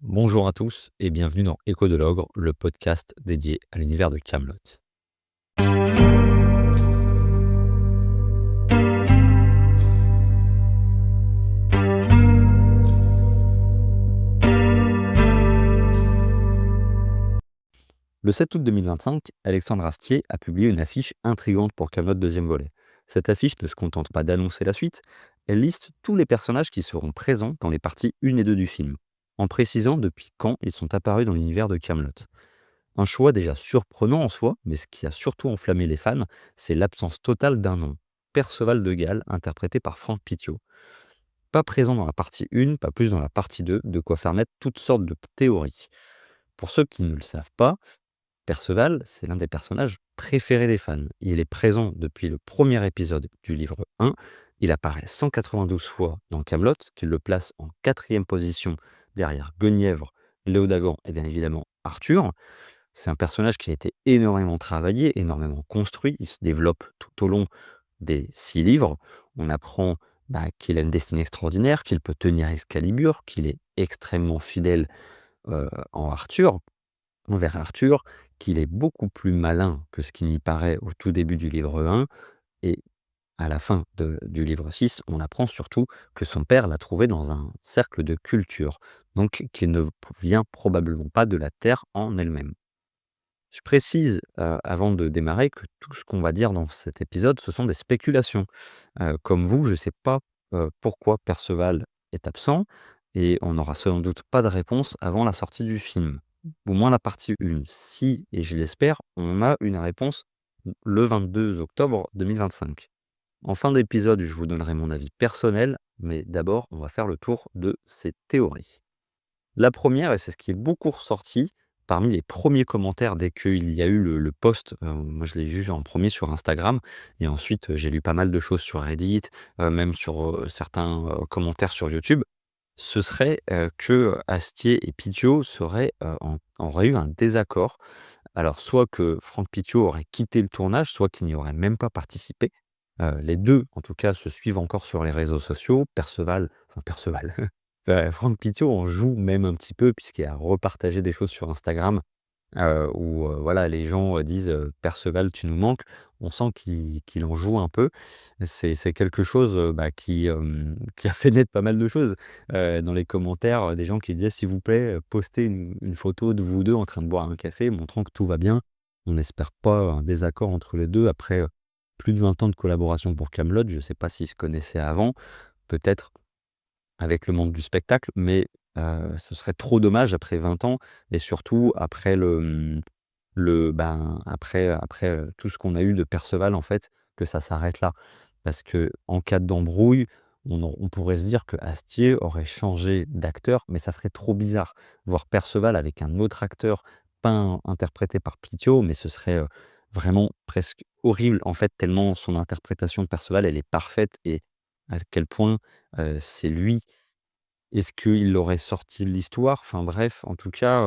Bonjour à tous et bienvenue dans Écho de l'Ogre, le podcast dédié à l'univers de Camelot. Le 7 août 2025, Alexandre Astier a publié une affiche intrigante pour Camelot deuxième volet. Cette affiche ne se contente pas d'annoncer la suite, elle liste tous les personnages qui seront présents dans les parties 1 et 2 du film, en précisant depuis quand ils sont apparus dans l'univers de Camelot. Un choix déjà surprenant en soi, mais ce qui a surtout enflammé les fans, c'est l'absence totale d'un nom. Perceval de Galles, interprété par Franck Pittiot. Pas présent dans la partie 1, pas plus dans la partie 2, de quoi faire naître toutes sortes de théories. Pour ceux qui ne le savent pas, Perceval, c'est l'un des personnages préférés des fans. Il est présent depuis le premier épisode du livre 1, il apparaît 192 fois dans Camelot, ce qui le place en 4e position derrière Guenièvre, Léodagan et bien évidemment Arthur. C'est un personnage qui a été énormément travaillé, énormément construit, il se développe tout au long des 6 livres. On apprend qu'il a une destinée extraordinaire, qu'il peut tenir Excalibur, qu'il est extrêmement fidèle envers Arthur, qu'il est beaucoup plus malin que ce qui n'y paraît au tout début du livre 1. Et à la fin du livre 6, on apprend surtout que son père l'a trouvé dans un cercle de culture, donc qu'il ne vient probablement pas de la Terre en elle-même. Je précise, avant de démarrer, que tout ce qu'on va dire dans cet épisode, ce sont des spéculations. Comme vous, je ne sais pas, pourquoi Perceval est absent et on n'aura sans doute pas de réponse avant la sortie du film. Au moins la partie 1. Si, et je l'espère, on a une réponse le 22 octobre 2025. En fin d'épisode, je vous donnerai mon avis personnel, mais d'abord, on va faire le tour de ces théories. La première, et c'est ce qui est beaucoup ressorti parmi les premiers commentaires dès qu'il y a eu le post, moi je l'ai vu en premier sur Instagram et ensuite, j'ai lu pas mal de choses sur Reddit, même sur, certains, commentaires sur YouTube. Ce serait, que Astier et Pittiot auraient eu un désaccord. Alors soit que Franck Pittiot aurait quitté le tournage, soit qu'il n'y aurait même pas participé. Les 2 en tout cas se suivent encore sur les réseaux sociaux. Perceval, Franck Pittiot en joue même un petit peu puisqu'il a repartagé des choses sur Instagram, où, voilà, les gens, disent, «Perceval, tu nous manques». On sent qu'il en joue un peu. C'est quelque chose, qui a fait naître pas mal de choses, dans les commentaires, des gens qui disaient: «S'il vous plaît, postez une photo de vous 2 en train de boire un café, montrant que tout va bien». On n'espère pas un désaccord entre les 2 après, plus de 20 ans de collaboration pour Camelot. Je ne sais pas s'ils se connaissaient avant, peut-être avec le monde du spectacle, mais ce serait trop dommage après 20 ans et surtout après après tout ce qu'on a eu de Perceval, en fait, que ça s'arrête là. Parce que en cas d'embrouille, on pourrait se dire que Astier aurait changé d'acteur, mais ça ferait trop bizarre. Voir Perceval avec un autre acteur, pas interprété par Pittiot, mais ce serait, vraiment presque horrible, en fait, tellement son interprétation de Perceval, elle est parfaite et à quel point, c'est lui. Est-ce qu'il aurait sorti l'histoire? Enfin bref, en tout cas,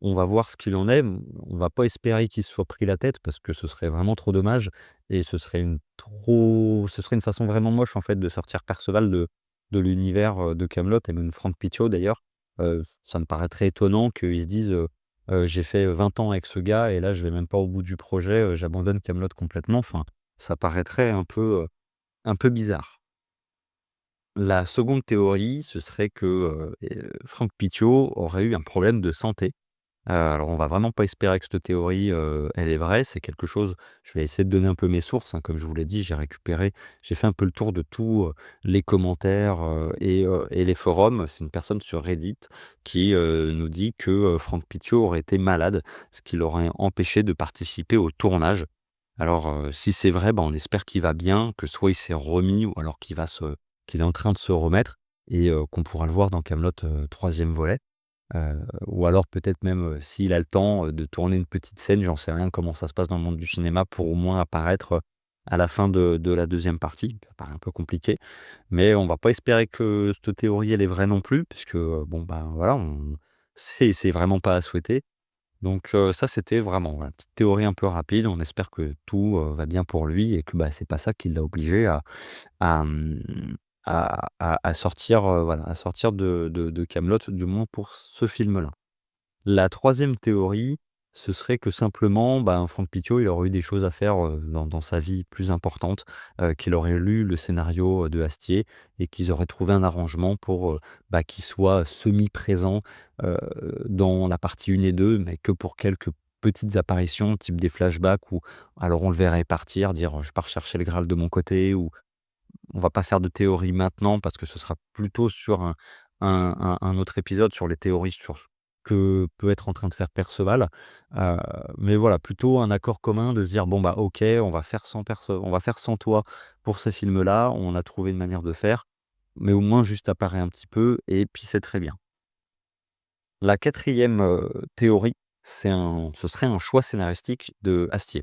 on va voir ce qu'il en est. On va pas espérer qu'il se soit pris la tête parce que ce serait vraiment trop dommage et ce serait une façon vraiment moche, en fait, de sortir Perceval de l'univers, de Camelot et même Franck Pittiot d'ailleurs. Ça me paraîtrait étonnant qu'ils se disent, «J'ai fait 20 ans avec ce gars et là je vais même pas au bout du projet, j'abandonne Camelot complètement». Enfin, ça paraîtrait un peu bizarre. La seconde théorie, ce serait que, Franck Pittiot aurait eu un problème de santé. Alors on va vraiment pas espérer que cette théorie, elle est vraie. C'est quelque chose je vais essayer de donner un peu mes sources, hein, comme je vous l'ai dit, j'ai fait un peu le tour de tous, les commentaires, et les forums. C'est une personne sur Reddit qui, nous dit que, Franck Pittiot aurait été malade, ce qui l'aurait empêché de participer au tournage. Alors, si c'est vrai, on espère qu'il va bien, que soit il s'est remis ou alors qu'il est en train de se remettre et qu'on pourra le voir dans Camelot 3e volet. Ou alors peut-être même, s'il a le temps, de tourner une petite scène, j'en sais rien comment ça se passe dans le monde du cinéma pour au moins apparaître, à la fin de la deuxième partie. Ça paraît un peu compliqué, mais on va pas espérer que cette théorie elle est vraie non plus puisque, voilà, c'est vraiment pas à souhaiter. Donc ça, c'était vraiment, voilà, petite théorie un peu rapide. On espère que tout, va bien pour lui et que, c'est pas ça qui l'a obligé à, mmh, à sortir, voilà, à sortir de Kaamelott, du moins pour ce film-là. La troisième théorie, ce serait que simplement, ben, Franck Pitheau, il aurait eu des choses à faire, dans sa vie plus importantes, qu'il aurait lu le scénario, de Astier et qu'ils auraient trouvé un arrangement pour, bah, qu'il soit semi-présent, heu, dans la partie 1 et 2, mais que pour quelques petites apparitions, type des flashbacks où alors on le verrait partir, dire: «Je pars chercher le Graal de mon côté» ou on va pas faire de théorie maintenant parce que ce sera plutôt sur un autre épisode sur les théories sur ce que peut être en train de faire Perceval. Heu, mais voilà, plutôt un accord commun de se dire: «Bon, bah, OK, on va faire sans toi pour ces films-là, on a trouvé une manière de faire, mais au moins juste apparaît un petit peu et puis c'est très bien». La quatrième théorie, ce serait un choix scénaristique de Astier.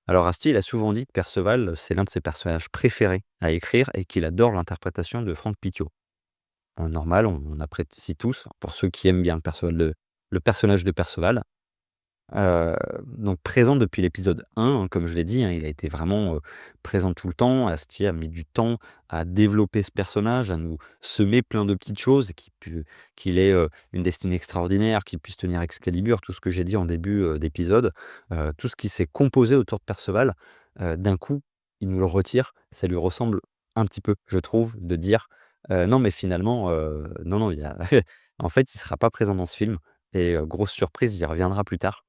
Alors Astier, il a souvent dit que Perceval, c'est l'un de ses personnages préférés à écrire et qu'il adore l'interprétation de Franck Pitheau. Normal, on apprécie tous, pour ceux qui aiment bien le personnage de Perceval. Heu, donc présent depuis l'épisode 1, hein, comme je l'ai dit, hein, il a été vraiment, présent tout le temps. Astier a mis du temps à développer ce personnage, à nous semer plein de petites choses, qu'il ait, une destinée extraordinaire, qu'il puisse tenir Excalibur, tout ce que j'ai dit en début, d'épisode, tout ce qui s'est composé autour de Perceval, d'un coup, il nous le retire. Ça lui ressemble un petit peu, je trouve, de dire: «Non mais finalement, non, non, il y a en fait, il sera pas présent dans ce film et grosse surprise, il reviendra plus tard».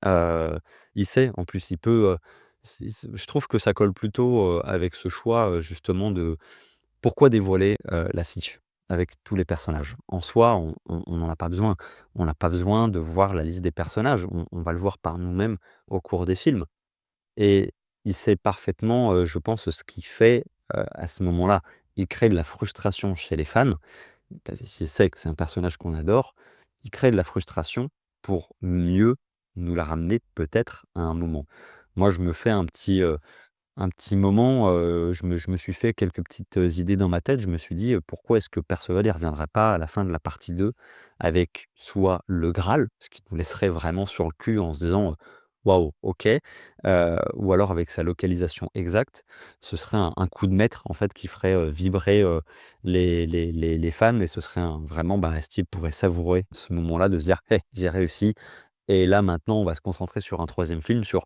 Heu, il sait, en plus, il peut, c'est je trouve que ça colle plutôt, avec ce choix, justement de pourquoi dévoiler, l'affiche avec tous les personnages? En soi, on n'en a pas besoin. On n'a pas besoin de voir la liste des personnages. On va le voir par nous-mêmes au cours des films et il sait parfaitement, je pense, ce qu'il fait, à ce moment-là. Il crée de la frustration chez les fans parce qu'il sait que c'est un personnage qu'on adore, il crée de la frustration pour mieux nous la ramener peut-être à un moment. Moi, je me fais un petit moment, je me suis fait quelques petites, idées dans ma tête. Je me suis dit: «Pourquoi est-ce que Perceval, il reviendrait pas à la fin de la partie 2 avec soit le Graal?» ce qui nous laisserait vraiment sur le cul en se disant, «Waouh, OK», ou alors avec sa localisation exacte. Ce serait un coup de maître, en fait, qui ferait, vibrer, les fans et ce serait vraiment, bah, Astier pourrait savourer ce moment-là de se dire: «Hé, j'ai réussi et là, maintenant, on va se concentrer sur un troisième film, sur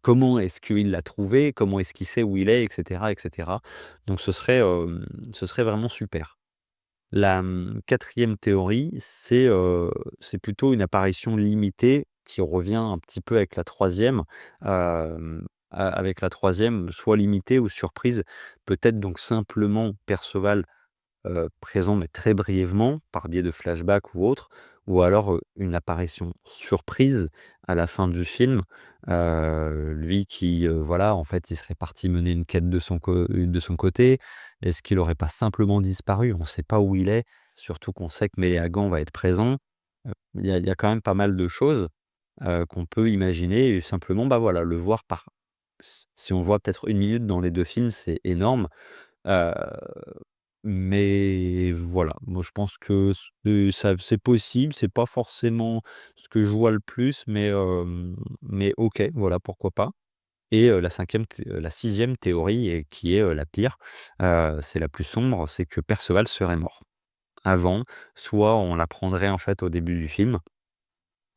comment est-ce qu'il l'a trouvé? Comment est-ce qu'il sait où il est? Et cetera, et cetera». Donc ce serait vraiment super. La, 4e théorie, c'est plutôt une apparition limitée qui revient un petit peu avec la troisième. Avec la troisième, soit limitée ou surprise. Peut-être donc simplement Perceval présent, mais très brièvement, par biais de flashbacks ou autre, ou alors, une apparition surprise à la fin du film. Lui qui, voilà, en fait, il serait parti mener une quête de son côté. Est-ce qu'il aurait pas simplement disparu? On ne sait pas où il est, surtout qu'on sait que Méléagan va être présent. Il y a quand même pas mal de choses, qu'on peut imaginer et simplement, bah, voilà, le voir par si on voit peut-être 1 minute dans les 2 films, c'est énorme. Heu mais voilà, moi je pense que c'est possible, c'est pas forcément ce que je vois le plus, mais OK, voilà, pourquoi pas et la 6e théorie et qui est, la pire, c'est la plus sombre, c'est que Perceval serait mort avant. Soit on l'apprendrait en fait au début du film,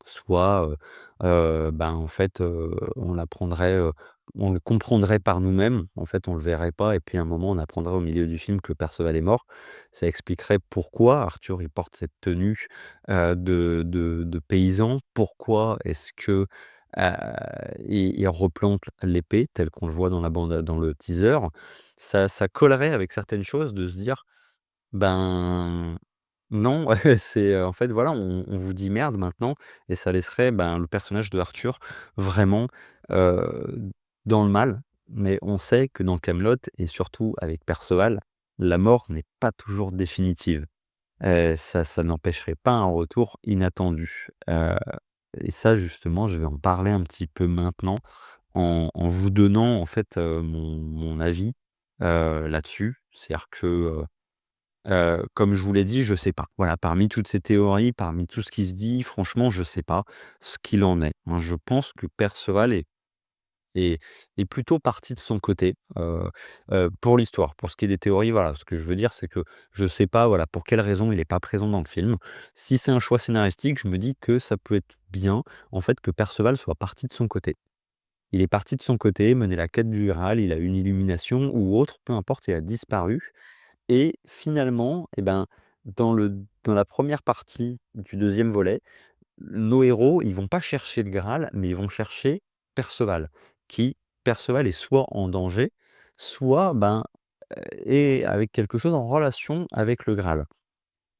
soit, ben, en fait, on le comprendrait par nous-mêmes. En fait, on le verrait pas et puis à un moment, on apprendrait au milieu du film que Perceval est mort. Ça expliquerait pourquoi Arthur, il porte cette tenue, de paysan. Pourquoi est-ce que, heu, il replante l'épée tel qu'on le voit dans le teaser. Ça collerait avec certaines choses de se dire: «Ben, non, c'est, en fait, voilà, on vous dit merde maintenant et ça laisserait, ben, le personnage de Arthur vraiment, heu, dans le mal. Mais on sait que dans Camelot et surtout avec Perceval, la mort n'est pas toujours définitive. Ça n'empêcherait pas un retour inattendu. Et ça justement, je vais en parler un petit peu maintenant en vous donnant en fait, mon avis, là-dessus. C'est-à-dire que, comme je vous l'ai dit, je sais pas. Voilà, parmi toutes ces théories, parmi tout ce qui se dit, franchement, je sais pas ce qu'il en est, hein. Je pense que Perceval est plutôt parti de son côté, pour l'histoire. Pour ce qui est des théories, voilà, ce que je veux dire, c'est que je sais pas, voilà, pour quelle raison il est pas présent dans le film. Si c'est un choix scénaristique, je me dis que ça peut être bien, en fait, que Perceval soit parti de son côté. Il est parti de son côté, mener la quête du Graal, il a eu une illumination ou autre, peu importe, il a disparu et finalement, et ben, dans la première partie du deuxième volet, nos héros, ils vont pas chercher le Graal, mais ils vont chercher Perceval, qui Perceval est soit en danger, soit, ben, est avec quelque chose en relation avec le Graal.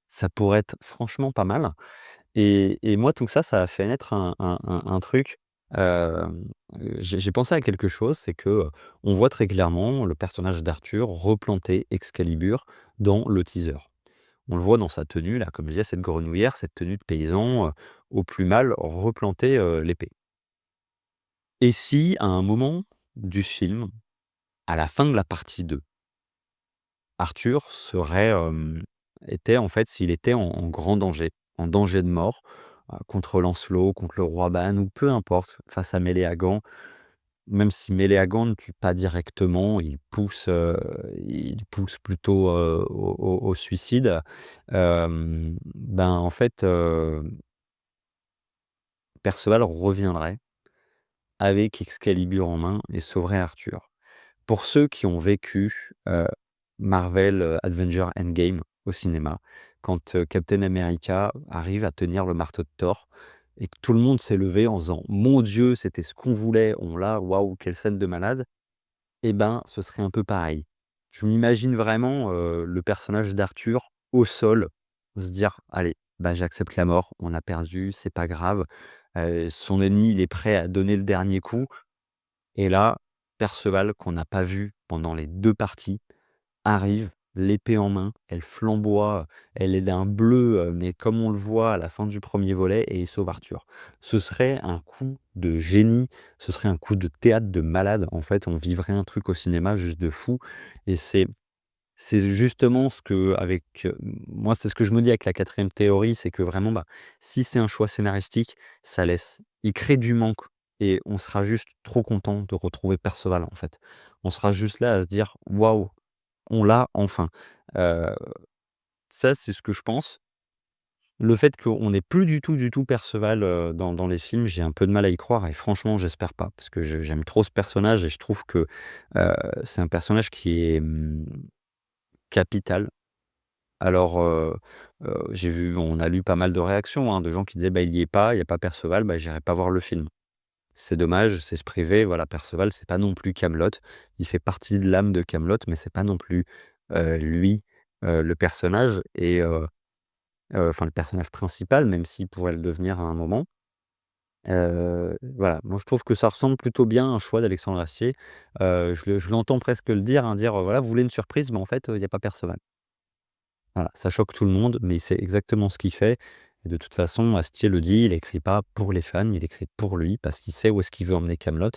Ça pourrait être franchement pas mal et moi tout ça, ça a fait naître un truc, j'ai pensé à quelque chose, c'est que, on voit très clairement le personnage d'Arthur replanter Excalibur dans le teaser. On le voit dans sa tenue là, comme je disais, cette grenouillère, cette tenue de paysan, au plus mal replanter, l'épée. Et si à un moment du film, à la fin de la partie 2, Arthur serait, était en fait s'il était en grand danger, en danger de mort, contre Lancelot, contre le roi Ban ou peu importe, face à Méléagant. Même si Méléagant ne tue pas directement, il pousse plutôt, au suicide. Ben, en fait, Perceval reviendrait avec Excalibur en main et sauverait Arthur. Pour ceux qui ont vécu, Marvel, Avengers Endgame au cinéma, quand, Captain America arrive à tenir le marteau de Thor et que tout le monde s'est levé en disant: «Mon Dieu, c'était ce qu'on voulait, on l'a, waouh, quelle scène de malade!» et ben, ce serait un peu pareil. Je m'imagine vraiment, le personnage d'Arthur au sol, se dire: «Allez, bah, j'accepte la mort, on a perdu, c'est pas grave». Son ennemi, il est prêt à donner le dernier coup et là, Perceval, qu'on n'a pas vu pendant les 2 parties, arrive, l'épée en main, elle flamboie, elle est d'un bleu, mais comme on le voit à la fin du premier volet et il sauve Arthur. Ce serait un coup de génie, ce serait un coup de théâtre de malade. En fait, on vivrait un truc au cinéma juste de fou et c'est justement ce que avec, moi, c'est ce que je me dis avec la quatrième théorie, c'est que vraiment, bah, si c'est un choix scénaristique, il crée du manque et on sera juste trop content de retrouver Perceval, en fait. On sera juste là à se dire: «Waouh, on l'a enfin». Heu, Ça, c'est ce que je pense. Le fait qu'on n'ait plus du tout Perceval, dans les films, j'ai un peu de mal à y croire et franchement, j'espère pas parce que j'aime trop ce personnage et je trouve que, c'est un personnage qui est, capital. Alors, on a lu pas mal de réactions, hein, de gens qui disaient: «Bah, il y est pas, il y a pas Perceval, bah, j'irai pas voir le film». C'est dommage, c'est se priver, voilà, Perceval, c'est pas non plus Camelot. Il fait partie de l'âme de Camelot, mais c'est pas non plus, lui, le personnage et enfin le personnage principal, même s'il pourrait le devenir à un moment. Voilà, moi je trouve que ça ressemble plutôt bien à un choix d'Alexandre Astier. Je l'entends presque le dire, hein, dire, «Voilà, vous voulez une surprise, mais en fait, il y a pas Perceval». Voilà, ça choque tout le monde, mais il sait exactement ce qu'il fait et de toute façon, Astier le dit, il écrit pas pour les fans, il écrit pour lui parce qu'il sait où est-ce qu'il veut emmener Camelot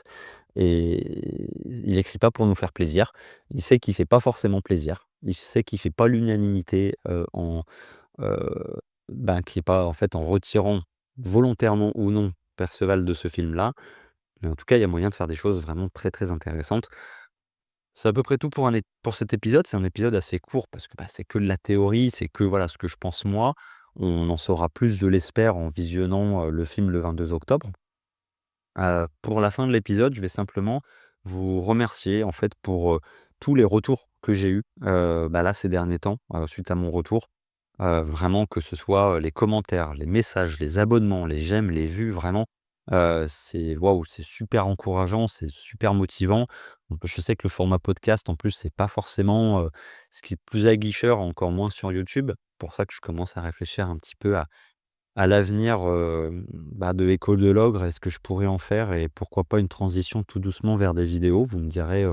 et il écrit pas pour nous faire plaisir. Il sait qu'il fait pas forcément plaisir. Il sait qu'il fait pas l'unanimité, heu, ben, qu'il est pas en fait en retirant volontairement ou non Perceval de ce film-là, mais en tout cas, il y a moyen de faire des choses vraiment très, très intéressantes. C'est à peu près tout pour cet épisode. C'est un épisode assez court parce que, bah, c'est que de la théorie, c'est que, voilà, ce que je pense moi. On en saura plus, je l'espère, en visionnant, le film le 22 octobre. Pour la fin de l'épisode, je vais simplement vous remercier, en fait, pour, tous les retours que j'ai eus, bah, là, ces derniers temps, suite à mon retour. Vraiment que ce soit, les commentaires, les messages, les abonnements, les j'aime, les vues, vraiment, c'est waouh, c'est super encourageant, c'est super motivant. Donc je sais que le format podcast, en plus, c'est pas forcément, ce qui est le plus aguicheur, encore moins sur YouTube. Pour ça que je commence à réfléchir un petit peu à l'avenir, bah, de École de l'Ogre. Est-ce que je pourrais en faire et pourquoi pas une transition tout doucement vers des vidéos? Vous me direz,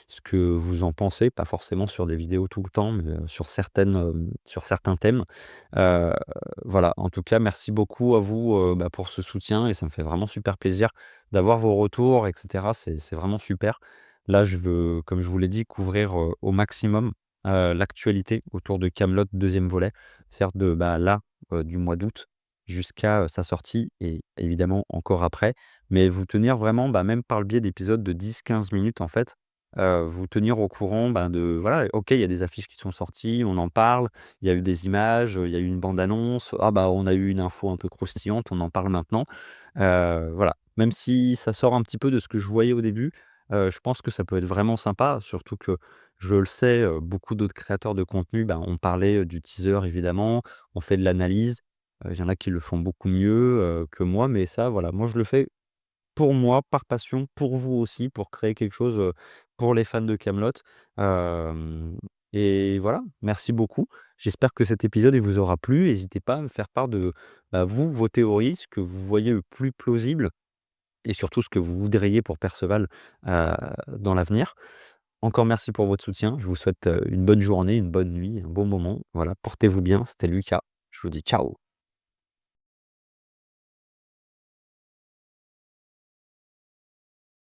ce que vous en pensez, pas forcément sur des vidéos tout le temps, mais, sur certains thèmes. Heu, voilà, en tout cas, merci beaucoup à vous, bah, pour ce soutien et ça me fait vraiment super plaisir d'avoir vos retours et cetera. C'est vraiment super. Là, je veux, comme je vous l'ai dit, couvrir, au maximum, l'actualité autour de Camelot deuxième volet. Certes de, bah, là, du mois d'août. jusqu'à, sa sortie et évidemment encore après. Mais vous tenir vraiment, bah, même par le biais d'épisodes de 10-15 minutes en fait, vous tenir au courant, ben, de voilà, OK, il y a des affiches qui sont sorties, on en parle, il y a eu des images, il y a eu une bande annonce, ah bah, on a eu une info un peu croustillante, on en parle maintenant. Voilà, même si ça sort un petit peu de ce que je voyais au début, je pense que ça peut être vraiment sympa, surtout que je le sais, beaucoup d'autres créateurs de contenu, ben, on parlait, du teaser évidemment, on fait de l'analyse, il y en a qui le font beaucoup mieux, que moi, mais ça voilà, moi je le fais pour moi, par passion, pour vous aussi, pour créer quelque chose, pour les fans de Camelot. Hem et voilà, merci beaucoup. J'espère que cet épisode, il vous aura plu. N'hésitez pas à me faire part de, bah, vous, vos théories, ce que vous voyez le plus plausible et surtout ce que vous voudriez pour Perceval, dans l'avenir. Encore merci pour votre soutien. Je vous souhaite, une bonne journée, une bonne nuit, un bon moment. Voilà, portez-vous bien. C'était Lucas. Je vous dis ciao.